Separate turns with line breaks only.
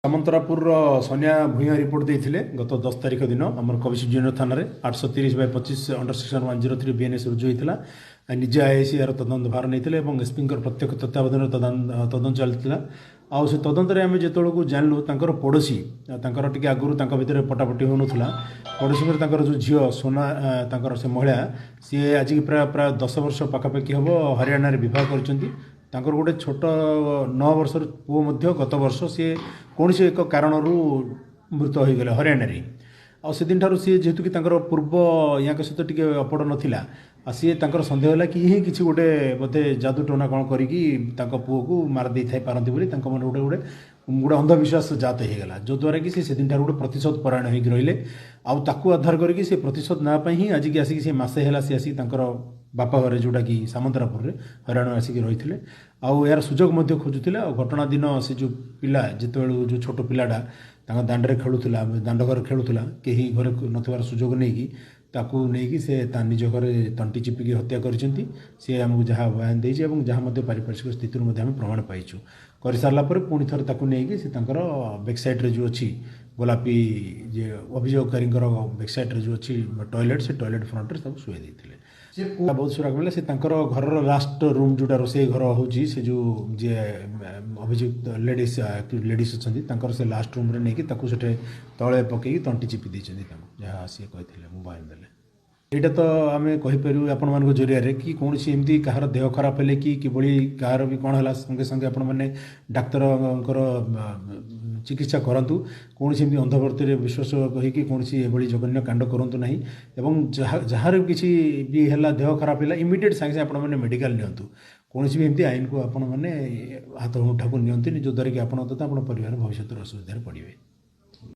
सामंतरापुर सोनिया भूया report देते गत 10 तारिख दिन आम कविश जूनियर थाना 830/25 अंडर सेक्शन 103 बीएनएस रुजु होता निजे आईआईसी यार तदंत भार नहीं एसपी प्रत्यक्ष तत्वावधान तदंत चलता आउ से तदंतर आम जो जानलु तर पड़ोशी टे आगुरी भितर पटापटी होना पड़ोशी जो झील सोना से महिला सी आज प्राय प्राय 10 वर्ष पाखापाखि हम हरियाणा बह कर गोटे छोट 9 वर्षर पुओ गत वर्ष सी कौन से एक कारण मृत हो गले हरियाणा आ से दिन ठार सी जेहेतु कि पूर्व या सहित टी अपड़ नाला सी सन्देह है कि ही किसी गोटे बोधे जादू टोना कौन करी पुओ को मार दे था पारती मन गोटे गोटे गोटे अंधविश्वास जात होगा जो द्वारा कि से दिन ठार गोटे प्रतिशोध परायण होकर रहिले आउ आधार करके से प्रतिशोध नापी ही आज की आसिक सी मसे है सी आसिक बापा घर जोटा कि सामंतरापुर हरियाणा आसिक रही आउ यार सुजोग खोजुला घटना दिन से जो पिला जिते जो छोट पिलाटा दांडे खेलुला दांडघर खेलुला कहीं घरे नथबार सुजोग नहीं ताकू नहीं से निज घर तंटी चिपिकी हत्या कर आमको जहाँ बयान देती जहाँ पारिपार्श्विक स्थित प्रमाण पाइचु कर सारा पुणी थे ताकू नहीं से बैकसाइड्रे जो अच्छी गोलापी जे अभियोगकारी बैकसाइड्रे जो अच्छी टॉयलेट से टॉयलेट फ्रंट में शुए देते बहुत सुराग मिले से घर लास्ट रूम जोटा रोसे घर हूँ से जो जी अभियुक्त लेडीज लेडीज अच्छा से लास्ट रूम नहीं तले पकई तंटी चिपी देते जहाँ सी कहते मोबाइल देले यहाँ तो आम कहीपर आपण मान जरिया कि कौन सी एमती कहार देह खराब है कि कहार भी कौन है संगे संगे आपण मैंने डाक्तर चिकित्सा करूँ कौन सी अंधभर्ती विश्वास कहीकि कौन सी एभली जघन्य कांड करूँ ना जार किसी भी है देह खराब है इमिडिएट सागे आप मेडिकल नियंतु कौन भी एमती आईन को आपण मैंने हाथ उठाक नियंतु जो द्वारा कि आप परिवार भविष्य असुविधा पड़े।